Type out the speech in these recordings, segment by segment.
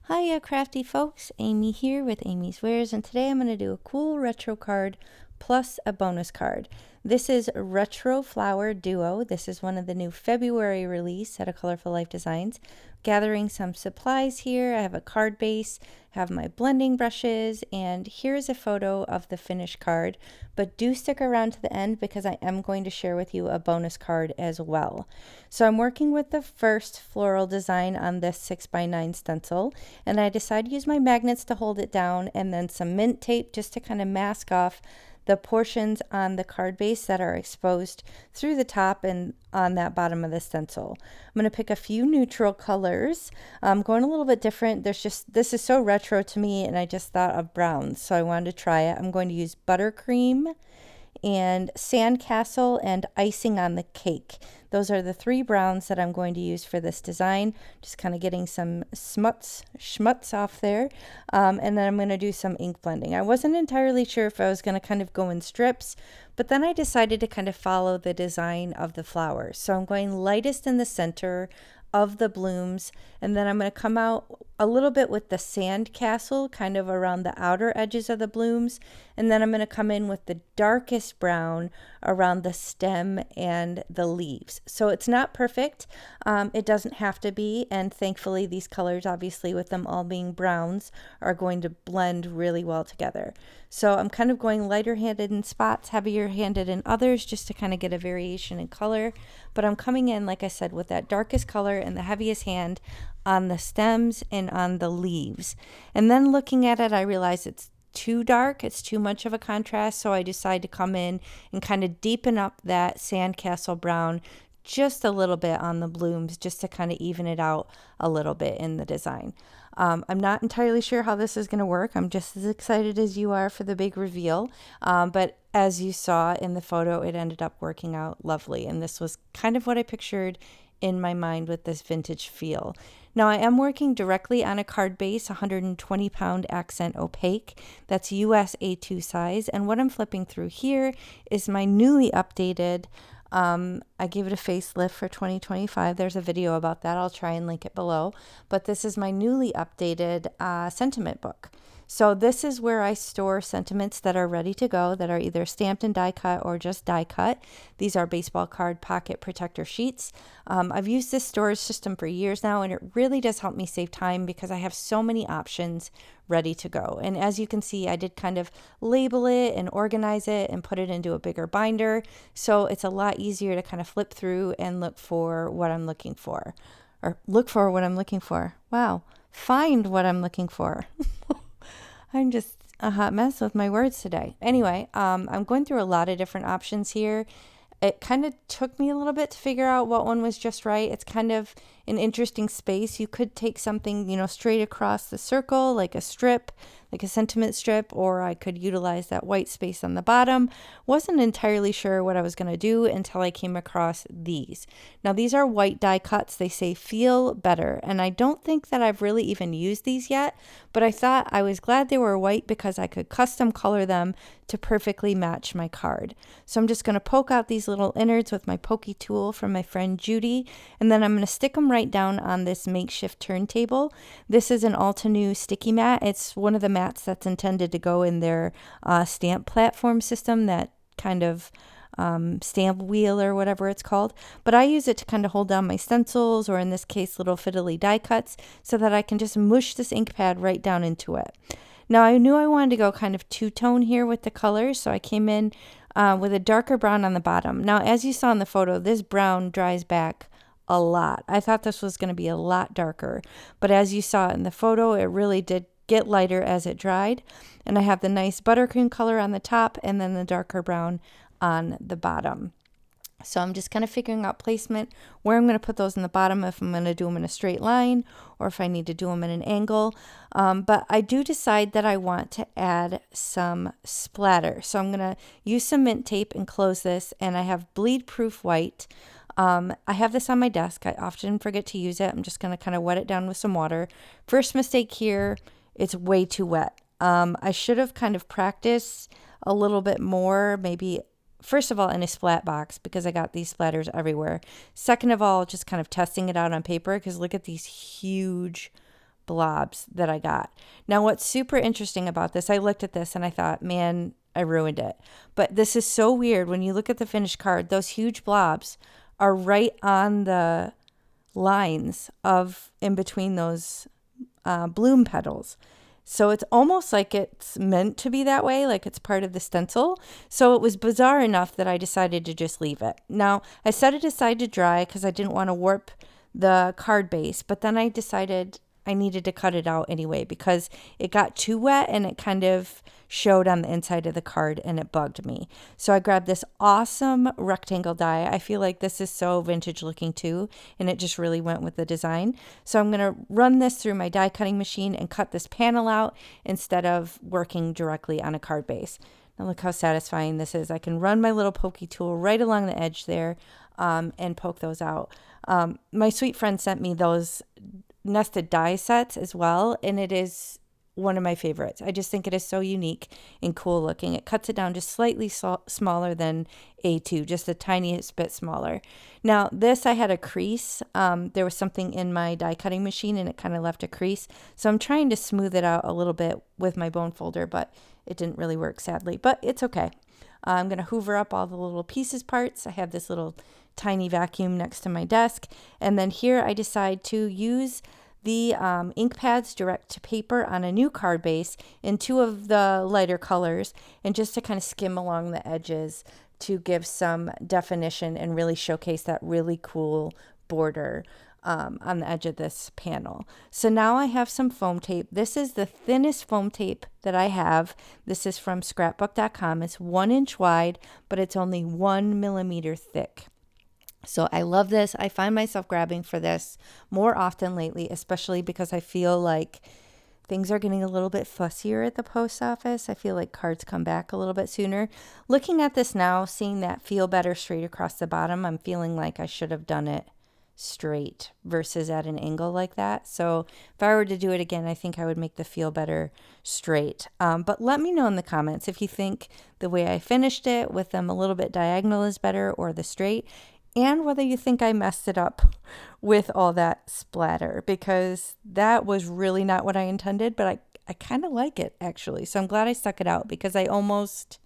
Hiya crafty folks, Amy here with amyswares, and today I'm going to do a cool retro card plus a bonus card. This is Retro Flower Duo. This is one of the new February release at A Colorful Life Designs. Gathering some supplies here. I have a card base, have my blending brushes, and here's a photo of the finished card. But do stick around to the end because I am going to share with you a bonus card as well. So I'm working with the first floral design on this 6x9 stencil, and I decided to use my magnets to hold it down and then some mint tape just to kind of mask off the portions on the card base that are exposed through the top and on that bottom of the stencil. I'm going to pick a few neutral colors. I'm going a little bit different. This is so retro to me, and I just thought of browns, so I wanted to try it. I'm going to use buttercream and sandcastle and icing on the cake. Those are the three browns that I'm going to use for this design. Just kind of getting some schmutz off there. And then I'm going to do some ink blending. I wasn't entirely sure if I was going to kind of go in strips, but then I decided to kind of follow the design of the flowers. So I'm going lightest in the center of the blooms, and then I'm going to come out a little bit with the sand castle kind of around the outer edges of the blooms, and then I'm going to come in with the darkest brown around the stem and the leaves. So it's not perfect. It doesn't have to be, and thankfully these colors, obviously with them all being browns, are going to blend really well together. So I'm kind of going lighter handed in spots, heavier handed in others, just to kind of get a variation in color. But I'm coming in, like I said, with that darkest color and the heaviest hand on the stems and on the leaves. And then looking at it, I realize it's too dark, it's too much of a contrast, so I decide to come in and kind of deepen up that sandcastle brown just a little bit on the blooms, just to kind of even it out a little bit in the design. I'm not entirely sure how this is going to work. I'm just as excited as you are for the big reveal, but as you saw in the photo, it ended up working out lovely, and this was kind of what I pictured in my mind with this vintage feel. Now I am working directly on a card base, 120 pound accent opaque. That's US A2 size. And what I'm flipping through here is my newly updated, I gave it a facelift for 2025. There's a video about that. I'll try and link it below. But this is my newly updated sentiment book. So this is where I store sentiments that are ready to go, that are either stamped and die cut or just die cut. These are baseball card pocket protector sheets. I've used this storage system for years now, and it really does help me save time because I have so many options ready to go. And as you can see, I did kind of label it and organize it and put it into a bigger binder. So it's a lot easier to kind of flip through and look for what I'm looking for. Or look for what I'm looking for. Wow. Find what I'm looking for. I'm just a hot mess with my words today. Anyway, I'm going through a lot of different options here. It kind of took me a little bit to figure out what one was just right. It's kind of an interesting space. You could take something, straight across the circle, like a strip, like a sentiment strip, or I could utilize that white space on the bottom. Wasn't entirely sure what I was going to do until I came across these. Now, these are white die cuts. They say feel better, and I don't think that I've really even used these yet, but I thought I was glad they were white because I could custom color them to perfectly match my card. So I'm just going to poke out these little innards with my pokey tool from my friend Judy, and then I'm going to stick them right down on this makeshift turntable. This is an Altenew sticky mat. It's one of the mats that's intended to go in their stamp platform system, that kind of stamp wheel or whatever it's called. But I use it to kind of hold down my stencils, or in this case, little fiddly die cuts, so that I can just mush this ink pad right down into it. Now, I knew I wanted to go kind of two-tone here with the colors, so I came in with a darker brown on the bottom. Now, as you saw in the photo, this brown dries back a lot. I thought this was going to be a lot darker, but as you saw in the photo, it really did get lighter as it dried. And I have the nice buttercream color on the top and then the darker brown on the bottom. So I'm just kind of figuring out placement, where I'm going to put those in the bottom, if I'm going to do them in a straight line or if I need to do them in an angle. But I do decide that I want to add some splatter. So I'm going to use some mint tape and close this, and I have bleed proof white. I have this on my desk. I often forget to use it. I'm just going to kind of wet it down with some water. First mistake here, it's way too wet. I should have kind of practiced a little bit more, maybe first of all in a splat box, because I got these splatters everywhere. Second of all, just kind of testing it out on paper, because look at these huge blobs that I got. Now, what's super interesting about this, I looked at this and I thought, man, I ruined it. But this is so weird. When you look at the finished card, those huge blobs are right on the lines of in between those bloom petals. So it's almost like it's meant to be that way, like it's part of the stencil. So it was bizarre enough that I decided to just leave it. Now, I set it aside to dry because I didn't want to warp the card base, but then I decided I needed to cut it out anyway because it got too wet and it kind of showed on the inside of the card and it bugged me. So I grabbed this awesome rectangle die. I feel like this is so vintage looking too, and it just really went with the design. So I'm going to run this through my die cutting machine and cut this panel out instead of working directly on a card base. Now look how satisfying this is. I can run my little pokey tool right along the edge there and poke those out. My sweet friend sent me those nested die sets as well, and it is one of my favorites. I just think it is so unique and cool looking. It cuts it down just slightly smaller than A2, just the tiniest bit smaller. Now this, I had a crease. There was something in my die cutting machine and it kind of left a crease. So I'm trying to smooth it out a little bit with my bone folder, but it didn't really work, sadly, but it's okay. I'm going to hoover up all the little pieces parts. I have this little tiny vacuum next to my desk. And then here I decide to use the ink pads direct to paper on a new card base in 2 of the lighter colors, and just to kind of skim along the edges to give some definition and really showcase that really cool border on the edge of this panel. So now I have some foam tape. This is the thinnest foam tape that I have. This is from scrapbook.com. It's 1 inch wide, but it's only 1 millimeter thick. So I love this. I find myself grabbing for this more often lately, especially because I feel like things are getting a little bit fussier at the post office. I feel like cards come back a little bit sooner. Looking at this now, seeing that feel better straight across the bottom, I'm feeling like I should have done it straight versus at an angle like that. So if I were to do it again, I think I would make the feel better straight. But let me know in the comments if you think the way I finished it with them a little bit diagonal is better or the straight, and whether you think I messed it up with all that splatter, because that was really not what I intended, but I kind of like it actually. So I'm glad I stuck it out because I almost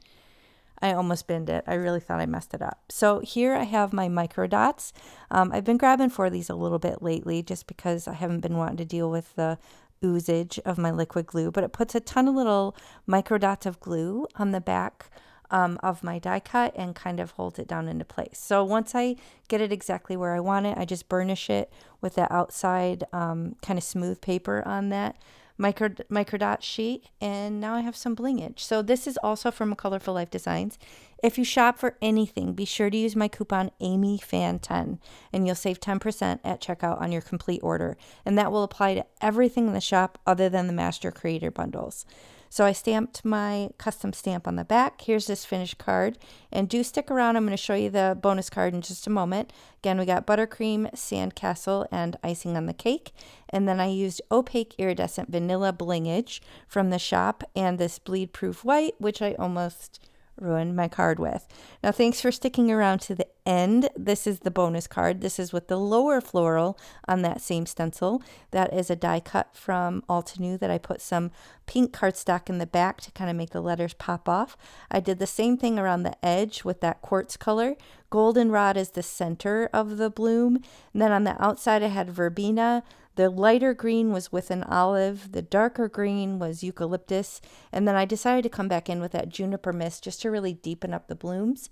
binned it. I really thought I messed it up. So here I have my micro dots. I've been grabbing for these a little bit lately just because I haven't been wanting to deal with the oozage of my liquid glue, but it puts a ton of little micro dots of glue on the back of my die cut and kind of holds it down into place. So once I get it exactly where I want it, I just burnish it with the outside kind of smooth paper on that micro dot sheet, and now I have some blingage. So this is also from Colorful Life Designs. If you shop for anything, be sure to use my coupon AmyFan10 and you'll save 10% at checkout on your complete order, and that will apply to everything in the shop other than the Master Creator bundles. So I stamped my custom stamp on the back. Here's this finished card. And do stick around. I'm going to show you the bonus card in just a moment. Again, we got buttercream, sandcastle, and icing on the cake. And then I used opaque iridescent vanilla blingage from the shop and this bleed proof white, which I almost ruined my card with. Now, thanks for sticking around to the end. This is the bonus card. This is with the lower floral on that same stencil. That is a die cut from Altenew that I put some pink cardstock in the back to kind of make the letters pop off. I did the same thing around the edge with that quartz color. Goldenrod is the center of the bloom. And then on the outside I had verbena. The lighter green was with an olive. The darker green was eucalyptus. And then I decided to come back in with that juniper mist just to really deepen up the blooms.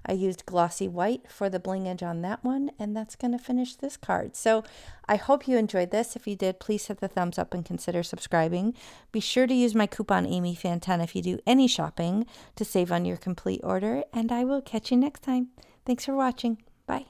I used glossy white for the blingage on that one, and that's going to finish this card. So I hope you enjoyed this. If you did, please hit the thumbs up and consider subscribing. Be sure to use my coupon AmyFan10 if you do any shopping to save on your complete order, and I will catch you next time. Thanks for watching. Bye.